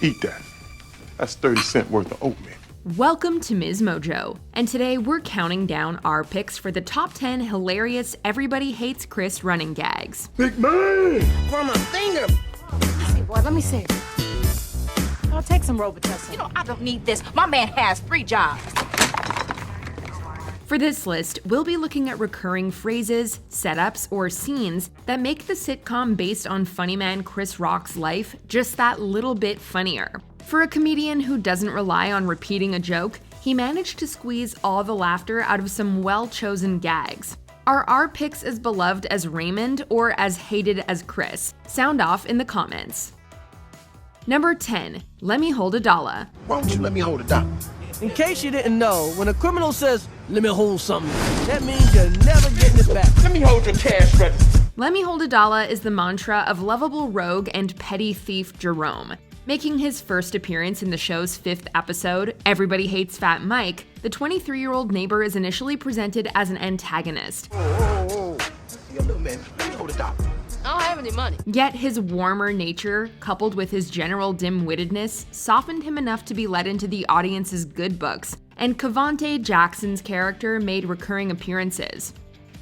Eat that. That's 30 cents worth of oatmeal. Welcome to MsMojo, and today we're counting down our picks for the top 10 hilarious Everybody Hates Chris running gags. Big man! From my finger. Hey, boy, let me see it. I'll take some Robitussin. You know, I don't need this. My man has 3 jobs. For this list, we'll be looking at recurring phrases, setups, or scenes that make the sitcom based on funny man Chris Rock's life just that little bit funnier. For a comedian who doesn't rely on repeating a joke, he managed to squeeze all the laughter out of some well-chosen gags. Are our picks as beloved as Raymond or as hated as Chris? Sound off in the comments. Number 10, Lemme hold a dolla. Why don't you let me hold a dollar? In case you didn't know, when a criminal says, "Let me hold something," that means you're never getting it back. Let me hold your cash register. Lemme hold a dolla is the mantra of lovable rogue and petty thief Jerome. Making his first appearance in the show's 5th episode, Everybody Hates Fat Mike, the 23-year-old neighbor is initially presented as an antagonist. Whoa. Yo, little man, let me hold a dollar. I don't have any money. Yet his warmer nature, coupled with his general dim-wittedness, softened him enough to be let into the audience's good books, and Cavante Jackson's character made recurring appearances.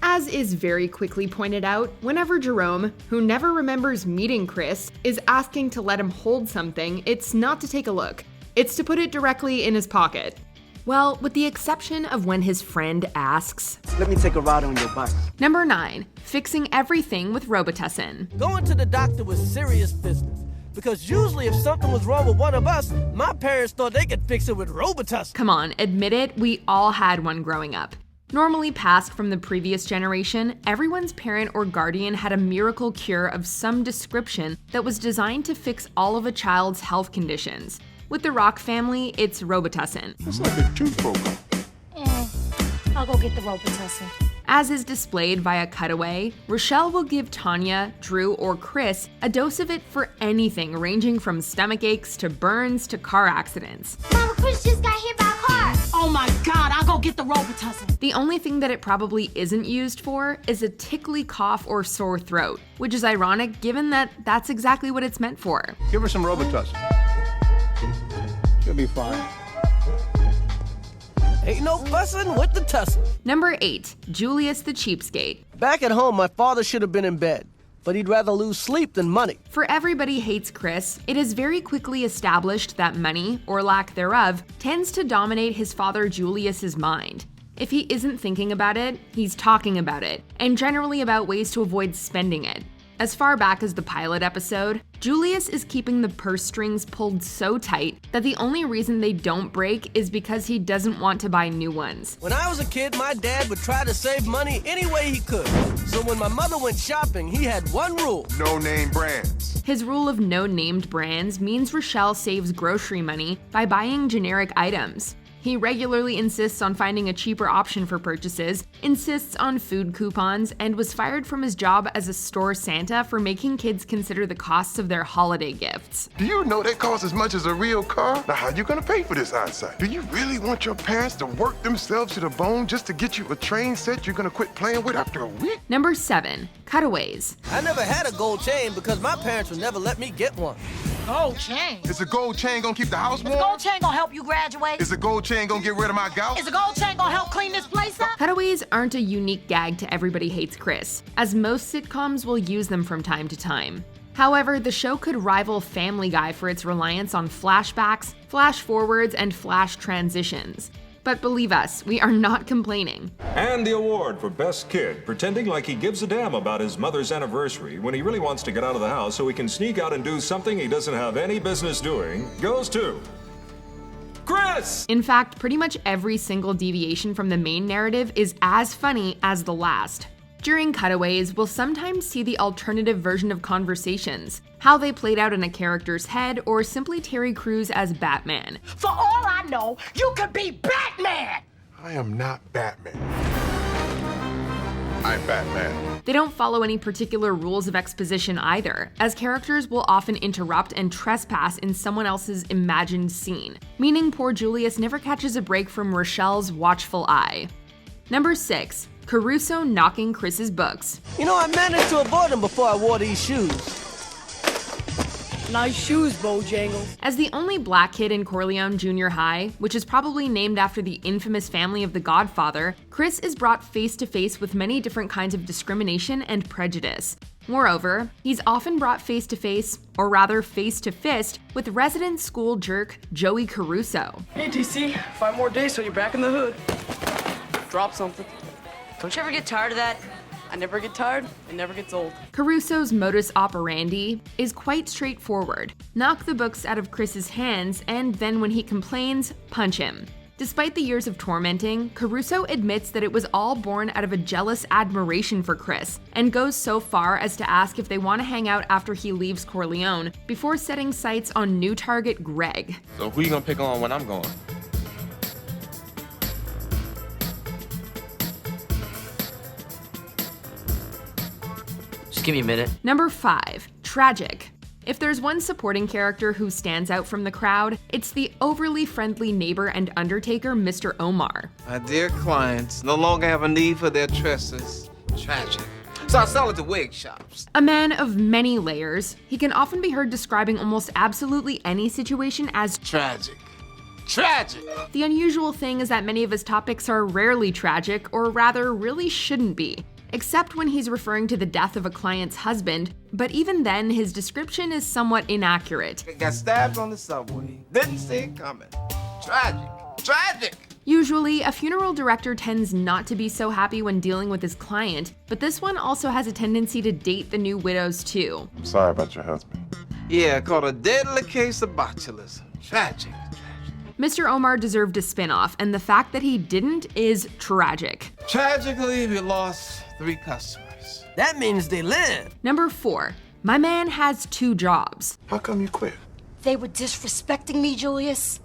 As is very quickly pointed out, whenever Jerome, who never remembers meeting Chris, is asking to let him hold something, it's not to take a look. It's to put it directly in his pocket. Well, with the exception of when his friend asks, Let me take a ride on your bike. Number 9, fixing everything with Robitussin. Going to the doctor was serious business. Because usually if something was wrong with one of us, my parents thought they could fix it with Robitussin. Come on, admit it, we all had one growing up. Normally passed from the previous generation, everyone's parent or guardian had a miracle cure of some description that was designed to fix all of a child's health conditions. With the Rock family, it's Robitussin. It's like a tooth broken. I'll go get the Robitussin. As is displayed via cutaway, Rochelle will give Tanya, Drew, or Chris a dose of it for anything ranging from stomach aches to burns to car accidents. Mama, Chris just got hit by a car. Oh my God, I'll go get the Robitussin. The only thing that it probably isn't used for is a tickly cough or sore throat, which is ironic given that that's exactly what it's meant for. Give her some Robitussin. She'll be fine. Ain't no fussing with the tussin. Number 8, Julius the cheapskate. Back at home, my father should have been in bed, but he'd rather lose sleep than money. For Everybody Hates Chris, it is very quickly established that money, or lack thereof, tends to dominate his father Julius's mind. If he isn't thinking about it, he's talking about it, and generally about ways to avoid spending it. As far back as the pilot episode, Julius is keeping the purse strings pulled so tight that the only reason they don't break is because he doesn't want to buy new ones. When I was a kid, my dad would try to save money any way he could. So when my mother went shopping, he had one rule. No name brands. His rule of no named brands means Rochelle saves grocery money by buying generic items. He regularly insists on finding a cheaper option for purchases, insists on food coupons, and was fired from his job as a store Santa for making kids consider the costs of their holiday gifts. Do you know that costs as much as a real car? Now how you gonna pay for this eyesight? Do you really want your parents to work themselves to the bone just to get you a train set you're gonna quit playing with after a week? Number 7, cutaways. I never had a gold chain because my parents would never let me get one. Gold chain. Is a gold chain gonna keep the house Is a warm? gold chain gonna help you graduate? Is a gold chain gonna get rid of my gout? Is a gold chain gonna help clean this place up? Cutaways aren't a unique gag to Everybody Hates Chris, as most sitcoms will use them from time to time. However, the show could rival Family Guy for its reliance on flashbacks, flash forwards, and flash transitions. But believe us, we are not complaining. And the award for Best Kid, pretending like he gives a damn about his mother's anniversary when he really wants to get out of the house so he can sneak out and do something he doesn't have any business doing, goes to Chris! In fact, pretty much every single deviation from the main narrative is as funny as the last. During cutaways, we'll sometimes see the alternative version of conversations, how they played out in a character's head, or simply Terry Crews as Batman. For all I know, you could be Batman! I am not Batman. I'm Batman. They don't follow any particular rules of exposition either, as characters will often interrupt and trespass in someone else's imagined scene, meaning poor Julius never catches a break from Rochelle's watchful eye. Number 6. Caruso knocking Chris's books. You know, I managed to avoid him before I wore these shoes. Nice shoes, Bojangles. As the only black kid in Corleone Junior High, which is probably named after the infamous family of the Godfather, Chris is brought face to face with many different kinds of discrimination and prejudice. Moreover, he's often brought face to face, or rather face to fist, with resident school jerk Joey Caruso. Hey, DC, 5 more days till you're back in the hood. Drop something. Don't you ever get tired of that? I never get tired, it never gets old. Caruso's modus operandi is quite straightforward. Knock the books out of Chris's hands, and then when he complains, punch him. Despite the years of tormenting, Caruso admits that it was all born out of a jealous admiration for Chris, and goes so far as to ask if they want to hang out after he leaves Corleone, before setting sights on new target Greg. So who you gonna pick on when I'm gone? Just give me a minute. Number 5. Tragic. If there's one supporting character who stands out from the crowd, it's the overly friendly neighbor and undertaker, Mr. Omar. My dear clients no longer have a need for their tresses. Tragic. So I sell it to wig shops. A man of many layers, he can often be heard describing almost absolutely any situation as tragic. Tragic! The unusual thing is that many of his topics are rarely tragic, or rather, really shouldn't be. Except when he's referring to the death of a client's husband, but even then, his description is somewhat inaccurate. Got stabbed on the subway. Didn't see it coming. Tragic. Tragic! Usually, a funeral director tends not to be so happy when dealing with his client, but this one also has a tendency to date the new widows too. I'm sorry about your husband. Yeah, called a deadly case of botulism. Tragic. Mr. Omar deserved a spin-off, and the fact that he didn't is tragic. Tragically, we lost 3 customers. That means they live. Number 4. My man has 2 jobs. How come you quit? They were disrespecting me, Julius.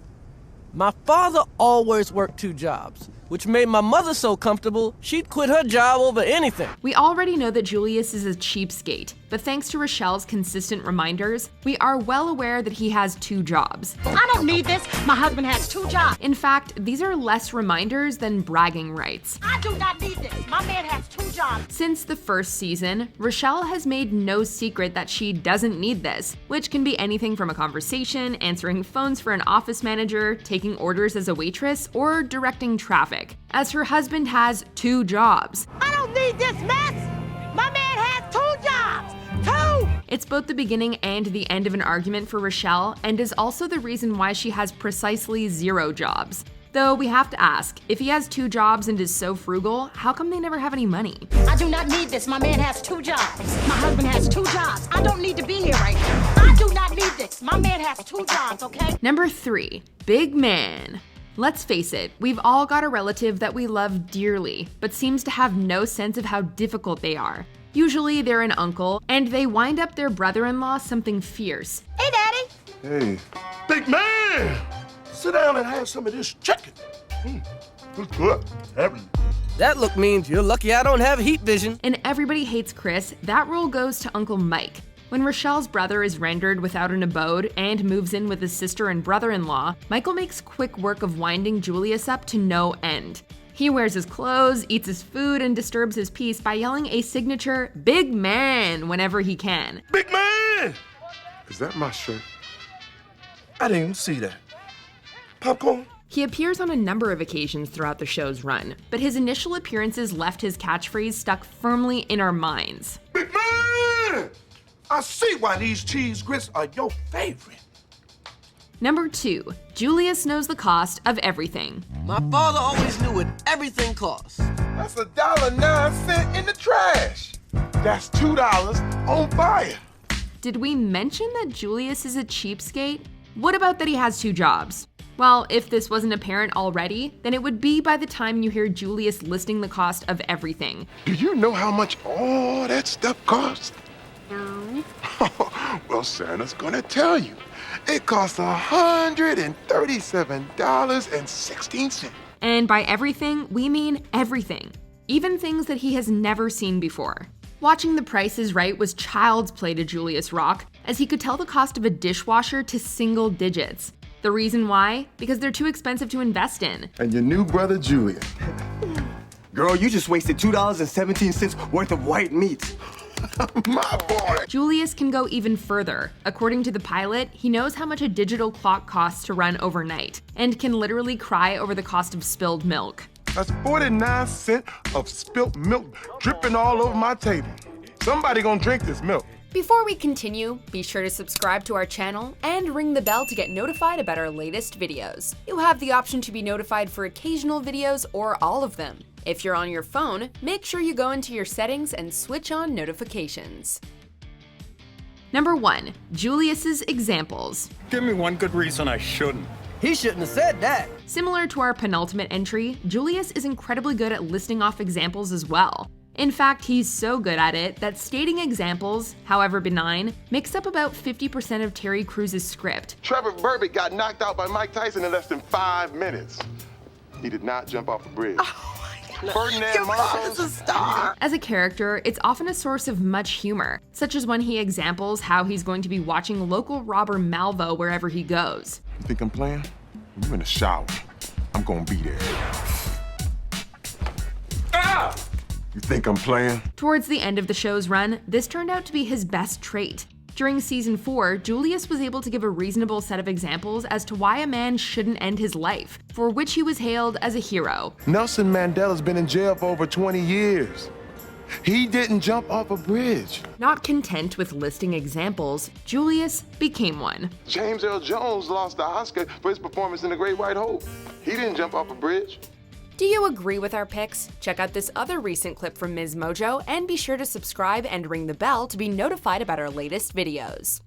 My father always worked 2 jobs, which made my mother so comfortable, she'd quit her job over anything. We already know that Julius is a cheapskate, but thanks to Rochelle's consistent reminders, we are well aware that he has 2 jobs. I don't need this. My husband has 2 jobs. In fact, these are less reminders than bragging rights. I do not need this. My man has 2 jobs. Since the first season, Rochelle has made no secret that she doesn't need this, which can be anything from a conversation, answering phones for an office manager, taking orders as a waitress, or directing traffic, as her husband has 2 jobs. I don't need this mess. My man has 2 jobs. 2! It's both the beginning and the end of an argument for Rochelle, and is also the reason why she has precisely 0 jobs. Though we have to ask, if he has 2 jobs and is so frugal, how come they never have any money? I do not need this. My man has 2 jobs. My husband has 2 jobs. I don't need to be here right now. I do not need this. My man has 2 jobs, okay? Number 3. Big man. Let's face it, we've all got a relative that we love dearly, but seems to have no sense of how difficult they are. Usually they're an uncle, and they wind up their brother-in-law something fierce. Hey, Daddy. Hey. Big man! Sit down and have some of this chicken. It's good. Heavy. That look means you're lucky I don't have heat vision. And everybody hates Chris, that role goes to Uncle Mike. When Rochelle's brother is rendered without an abode and moves in with his sister and brother-in-law, Michael makes quick work of winding Julius up to no end. He wears his clothes, eats his food, and disturbs his peace by yelling a signature "Big Man" whenever he can. Big man! Is that my shirt? I didn't even see that. Popcorn? He appears on a number of occasions throughout the show's run, but his initial appearances left his catchphrase stuck firmly in our minds. Big man! I see why these cheese grits are your favorite. Number 2. Julius knows the cost of everything. My father always knew what everything costs. That's $1.09 in the trash. That's $2 on fire. Did we mention that Julius is a cheapskate? What about that he has 2 jobs? Well, if this wasn't apparent already, then it would be by the time you hear Julius listing the cost of everything. Do you know how much all that stuff costs? Well, Santa's gonna tell you. It costs $137.16. And by everything, we mean everything. Even things that he has never seen before. Watching The Price is Right was child's play to Julius Rock, as he could tell the cost of a dishwasher to single digits. The reason why? Because they're too expensive to invest in. And your new brother, Julius. Girl, you just wasted $2.17 worth of white meat. My boy. Julius can go even further. According to the pilot, he knows how much a digital clock costs to run overnight, and can literally cry over the cost of spilled milk. That's 49 cents of spilt milk dripping all over my table. Somebody gonna drink this milk. Before we continue, be sure to subscribe to our channel and ring the bell to get notified about our latest videos. You have the option to be notified for occasional videos or all of them. If you're on your phone, make sure you go into your settings and switch on notifications. Number 1. Julius's examples. Give me one good reason I shouldn't. He shouldn't have said that. Similar to our penultimate entry, Julius is incredibly good at listing off examples as well. In fact, he's so good at it that stating examples, however benign, makes up about 50% of Terry Crews's script. Trevor Burbick got knocked out by Mike Tyson in less than 5 minutes. He did not jump off a bridge. Ferdinand Marcos is a star. As a character, it's often a source of much humor, such as when he examples how he's going to be watching local robber Malvo wherever he goes. You think I'm playing? You in the shower. I'm gonna be there. Ah! You think I'm playing? Towards the end of the show's run, this turned out to be his best trait. During season 4, Julius was able to give a reasonable set of examples as to why a man shouldn't end his life, for which he was hailed as a hero. Nelson Mandela's been in jail for over 20 years. He didn't jump off a bridge. Not content with listing examples, Julius became one. James Earl Jones lost the Oscar for his performance in The Great White Hope. He didn't jump off a bridge. Do you agree with our picks? Check out this other recent clip from MsMojo and be sure to subscribe and ring the bell to be notified about our latest videos.